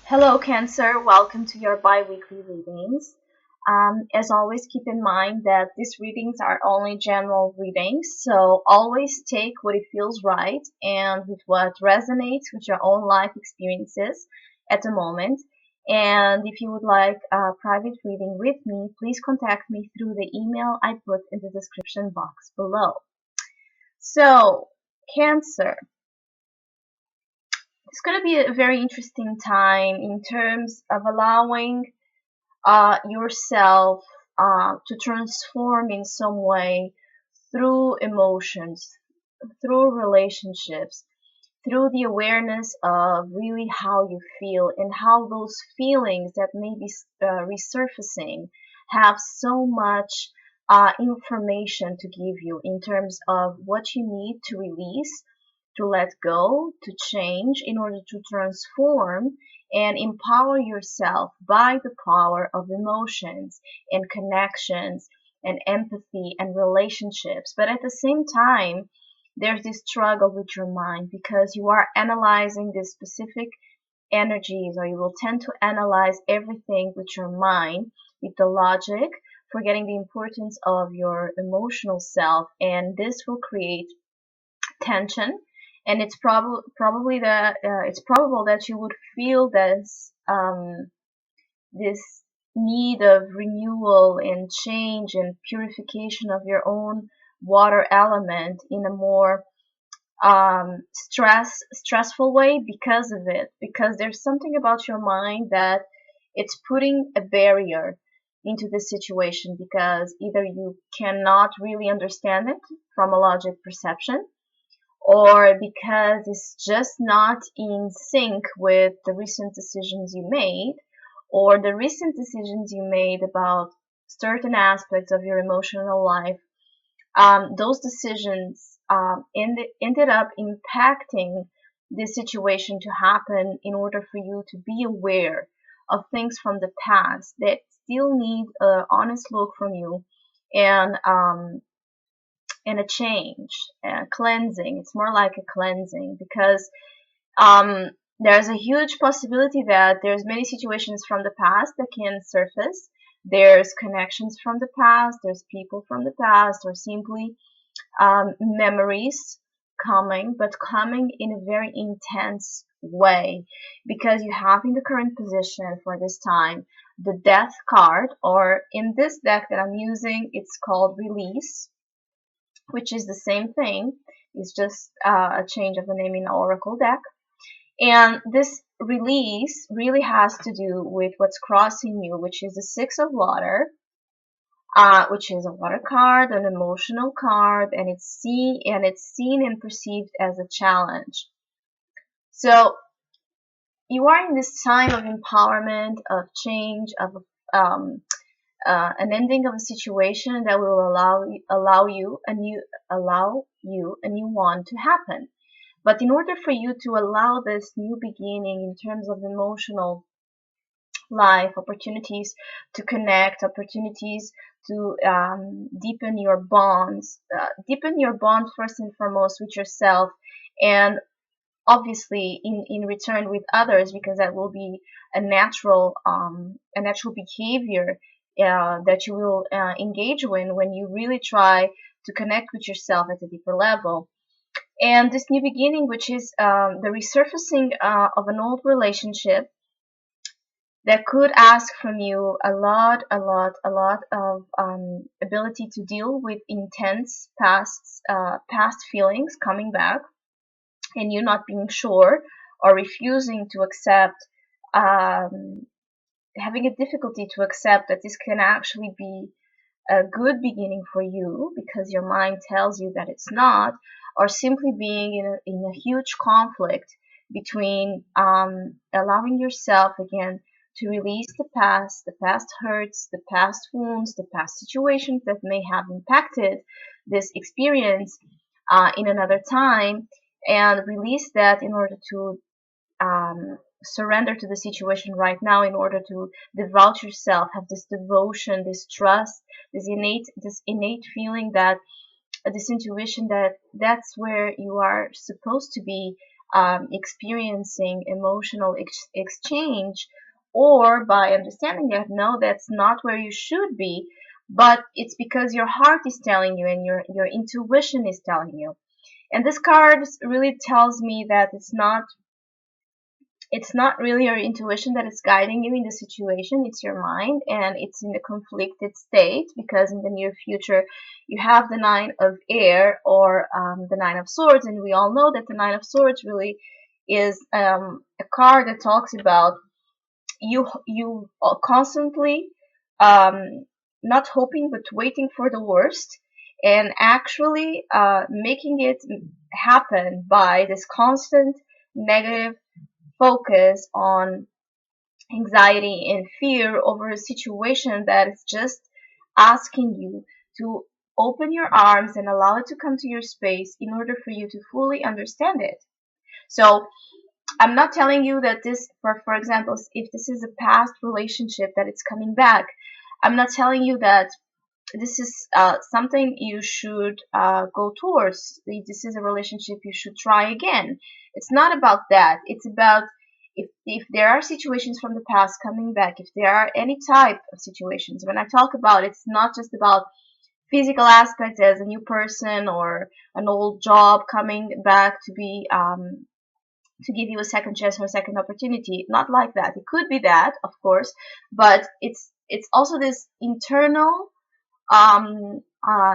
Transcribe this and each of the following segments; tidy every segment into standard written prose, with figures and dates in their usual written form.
Hello, Cancer. Welcome to your biweekly readings. As always, keep in mind that these readings are only general readings, so always take what it feels right and with what resonates with your own life experiences at the moment. And if you would like a private reading with me, please contact me through the email I put in the description box below. So, Cancer. It's going to be a very interesting time in terms of allowing yourself to transform in some way through emotions, through relationships, through the awareness of really how you feel and how those feelings that may be resurfacing have so much information to give you in terms of what you need to release, to let go, to change in order to transform and empower yourself by the power of emotions and connections and empathy and relationships. But at the same time, there's this struggle with your mind because you are analyzing these specific energies, or you will tend to analyze everything with your mind, with the logic, forgetting the importance of your emotional self, and this will create tension. And it's probably that it's probable that you would feel this need of renewal and change and purification of your own water element in a more stressful way because of it, because there's something about your mind that it's putting a barrier into this situation, because either you cannot really understand it from a logic perception, or because it's just not in sync with the recent decisions you made, or the recent decisions you made about certain aspects of your emotional life. Those decisions ended up impacting this situation to happen in order for you to be aware of things from the past that still need an honest look from you, and a change, a cleansing. It's more like a cleansing, because um, there's a huge possibility that there's many situations from the past that can surface. There's connections from the past, there's people from the past, or simply memories coming, but coming in a very intense way, because you have in the current position for this time the Death card, or in this deck that I'm using, it's called Release, which is the same thing. It's just a change of the name in the Oracle deck. And this release really has to do with what's crossing you, which is the Six of Water, which is a water card, an emotional card, and it's seen and perceived as a challenge. So you are in this time of empowerment, of change, of um, an ending of a situation that will allow you a new one to happen. But in order for you to allow this new beginning in terms of emotional life, opportunities to connect, opportunities to deepen your bond first and foremost with yourself, and obviously in return with others, because that will be a natural behavior that you will engage when you really try to connect with yourself at a deeper level. And this new beginning, which is the resurfacing of an old relationship that could ask from you a lot of ability to deal with intense past feelings coming back, and you not being sure, or refusing to accept, um, having a difficulty to accept that this can actually be a good beginning for you because your mind tells you that it's not, or simply being in a huge conflict between allowing yourself again to release the past hurts, the past wounds, the past situations that may have impacted this experience in another time, and release that in order to surrender to the situation right now, in order to devote yourself, have this devotion, this trust, this innate feeling that this intuition that that's where you are supposed to be experiencing emotional exchange, or by understanding that no, that's not where you should be, but it's because your heart is telling you and your intuition is telling you. And this card really tells me that it's not really your intuition that is guiding you in the situation, it's your mind, and it's in a conflicted state because in the near future you have the Nine of Air, or the Nine of Swords, and we all know that the Nine of Swords really is a card that talks about you constantly not hoping but waiting for the worst, and actually making it happen by this constant negative focus on anxiety and fear over a situation that is just asking you to open your arms and allow it to come to your space in order for you to fully understand it. So I'm not telling you that this, for example, if this is a past relationship that it's coming back, I'm not telling you that this is something you should go towards. This is a relationship you should try again. It's not about that. It's about if there are situations from the past coming back, if there are any type of situations. When I talk about it's not just about physical aspects as a new person or an old job coming back to be to give you a second chance or a second opportunity. Not like that. It could be that, of course, but it's also this internal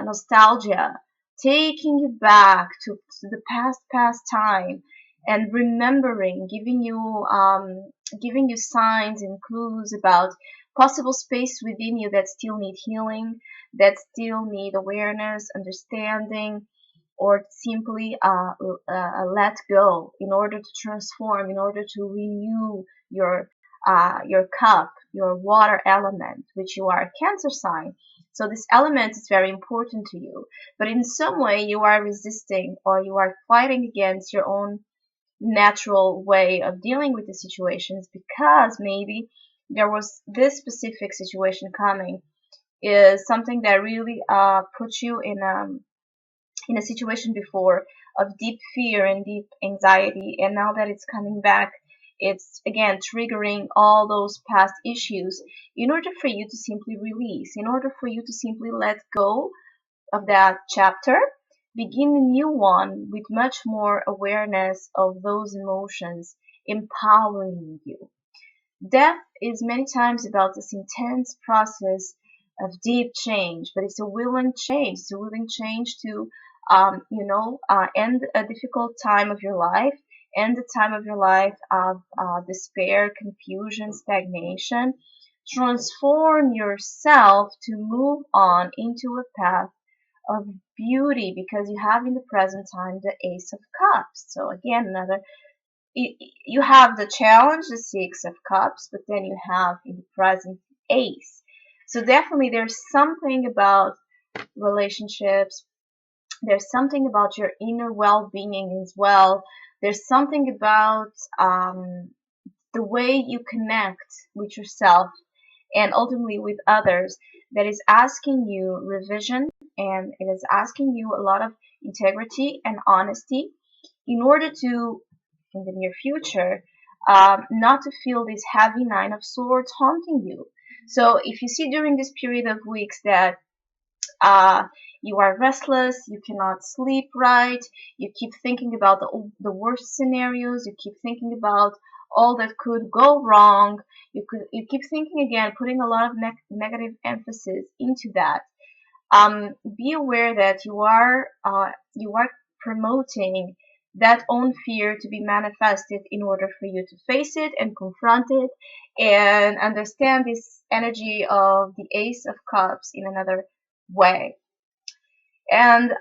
nostalgia, taking you back to the past time, and remembering, giving you signs and clues about possible space within you that still need healing, that still need awareness, understanding, or simply let go in order to transform, in order to renew your cup, your water element, which you are a Cancer sign. So this element is very important to you, but in some way you are resisting or you are fighting against your own natural way of dealing with the situations because maybe there was this specific situation coming is something that really puts you in a situation before of deep fear and deep anxiety, and now that it's coming back, it's again triggering all those past issues in order for you to simply release, in order for you to simply let go of that chapter, begin a new one with much more awareness of those emotions empowering you. Death is many times about this intense process of deep change, but it's a willing change. It's a willing change to, end a difficult time of your life, end the time of your life of despair, confusion, stagnation. Transform yourself to move on into a path of beauty because you have in the present time the Ace of Cups. So again, another you have the challenge, the Six of Cups, but then you have in the present Ace. So definitely there's something about relationships. There's something about your inner well-being as well. There's something about the way you connect with yourself and ultimately with others that is asking you revision, and it is asking you a lot of integrity and honesty in order to in the near future, not to feel this heavy Nine of Swords haunting you. So if you see during this period of weeks that uh, you are restless, you cannot sleep right, you keep thinking about the worst scenarios, you keep thinking about all that could go wrong, you keep thinking again, putting a lot of negative emphasis into that. Be aware that you are promoting that own fear to be manifested in order for you to face it and confront it and understand this energy of the Ace of Cups in another way. And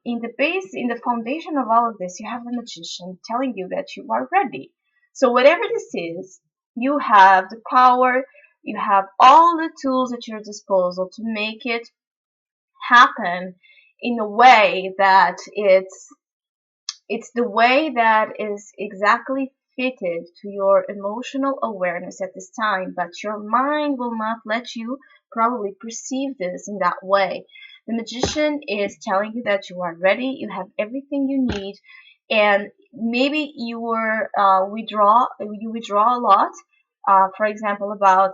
in the foundation of all of this, you have the Magician telling you that you are ready. So whatever this is, you have the power, you have all the tools at your disposal to make it happen in a way that it's the way that is exactly fitted to your emotional awareness at this time, but your mind will not let you probably perceive this in that way. The Magician is telling you that you are ready, you have everything you need, and maybe you withdraw a lot, for example, about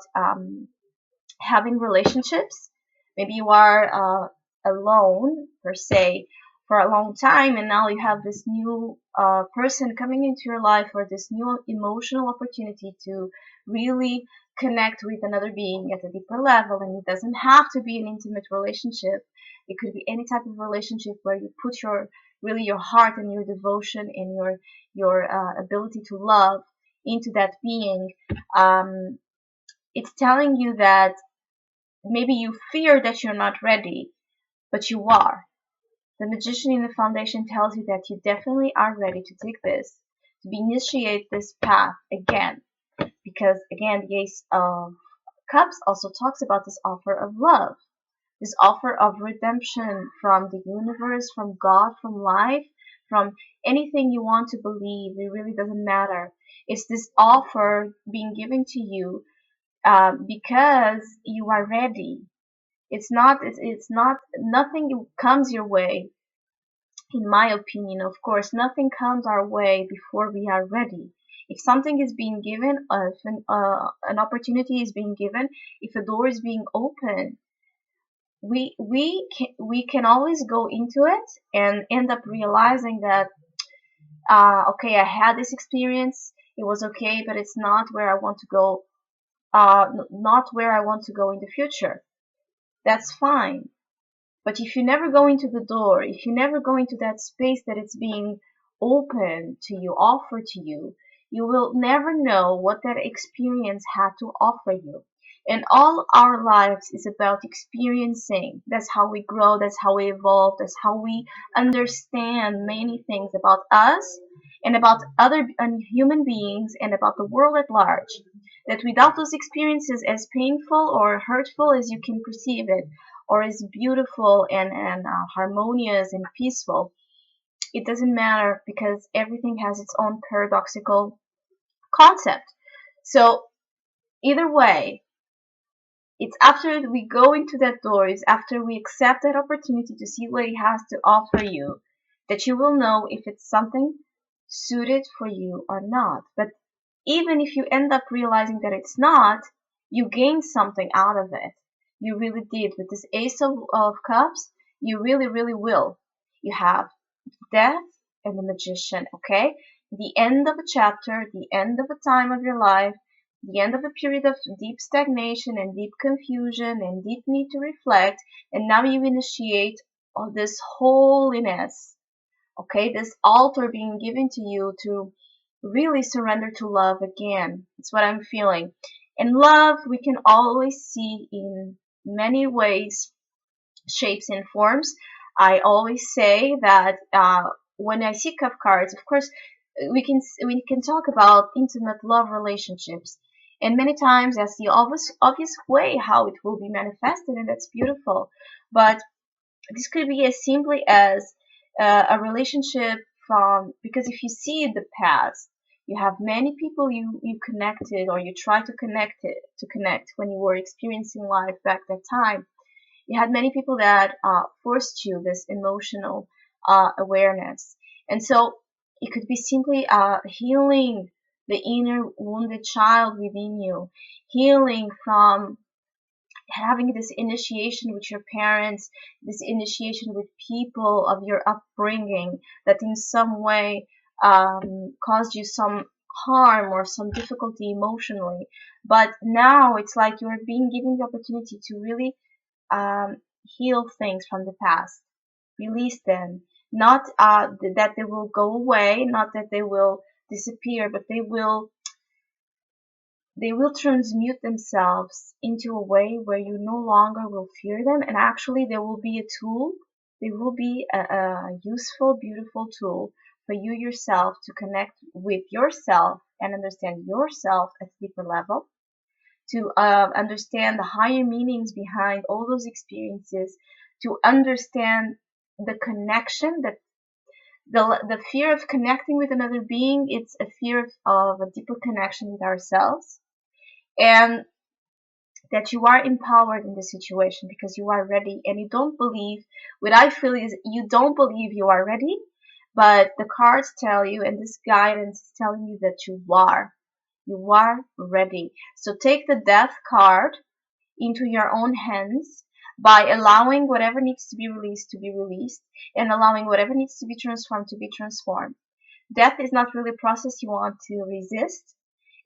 having relationships. Maybe you are alone per se for a long time, and now you have this new person coming into your life, or this new emotional opportunity to really connect with another being at a deeper level. And it doesn't have to be an intimate relationship. It could be any type of relationship where you put your heart and your devotion and your ability to love into that being. Um, it's telling you that maybe you fear that you're not ready, but you are. The magician in the foundation tells you that you definitely are ready to take this, to initiate this path again. Because again, the Ace of Cups also talks about this offer of love, this offer of redemption from the universe, from God, from life, from anything you want to believe. It really doesn't matter. It's this offer being given to you because you are ready. It's not, nothing comes your way, in my opinion. Of course, nothing comes our way before we are ready. If something is being given, if an opportunity is being given, if a door is being opened, we can always go into it and end up realizing that okay, I had this experience, it was okay, but it's not where I want to go, not where I want to go in the future. That's fine. But if you never go into the door, if you never go into that space that it's being open to you, offered to you, you will never know what that experience had to offer you. And all our lives is about experiencing. That's how we grow, that's how we evolve, that's how we understand many things about us and about other human beings and about the world at large. That without those experiences, as painful or hurtful as you can perceive it, or is beautiful and harmonious and peaceful, it doesn't matter, because everything has its own paradoxical concept. So either way, it's after we go into that door, it's after we accept that opportunity to see what it has to offer you, that you will know if it's something suited for you or not. But even if you end up realizing that it's not, you gain something out of it. You really did. With this Ace of Cups, you really, really will. You have Death and the Magician, okay? The end of a chapter, the end of a time of your life, the end of a period of deep stagnation and deep confusion and deep need to reflect, and now you initiate all this holiness, okay? This altar being given to you to really surrender to love again. It's what I'm feeling. And love, we can always see in many ways, shapes, and forms. I always say that when I see cup cards, of course, we can talk about intimate love relationships, and many times that's the obvious way how it will be manifested, and that's beautiful. But this could be as simply as a relationship from, because if you see in the past, you have many people you connected, or you try to connect when you were experiencing life back that time. You had many people that forced you this emotional awareness. And so it could be simply healing the inner wounded child within you, healing from having this initiation with your parents, this initiation with people of your upbringing that in some way caused you some harm or some difficulty emotionally. But now it's like you're being given the opportunity to really heal things from the past, release them. Not that they will go away, not that they will disappear, but they will transmute themselves into a way where you no longer will fear them, and actually they will be a tool. They will be a useful, beautiful tool for you yourself to connect with yourself and understand yourself at a deeper level, to understand the higher meanings behind all those experiences, to understand the connection, that the fear of connecting with another being, it's a fear of a deeper connection with ourselves, and that you are empowered in the situation because you are ready, and you don't believe, what I feel is you don't believe you are ready, But the cards tell you, and this guidance is telling you that you are ready. So take the death card into your own hands by allowing whatever needs to be released, and allowing whatever needs to be transformed. Death is not really a process you want to resist.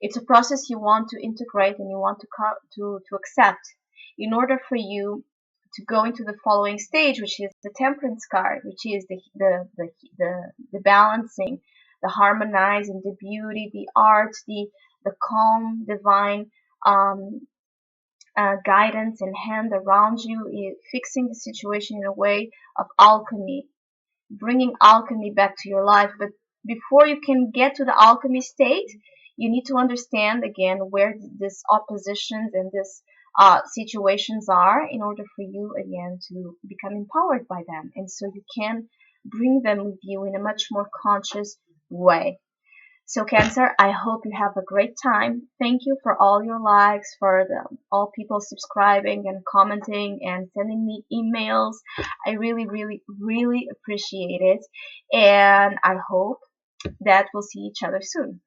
It's a process you want to integrate and you want to accept in order for you to go into the following stage, which is the temperance card, which is the balancing, the harmonizing, the beauty, the art, the calm, divine um, guidance and hand around you, fixing the situation in a way of alchemy, bringing alchemy back to your life. But before you can get to the alchemy state, you need to understand again where these oppositions and these situations are in order for you again to become empowered by them. And so you can bring them with you in a much more conscious way. So Cancer, I hope you have a great time. Thank you for all your likes, for all people subscribing and commenting and sending me emails. I really, really, really appreciate it. And I hope that we'll see each other soon.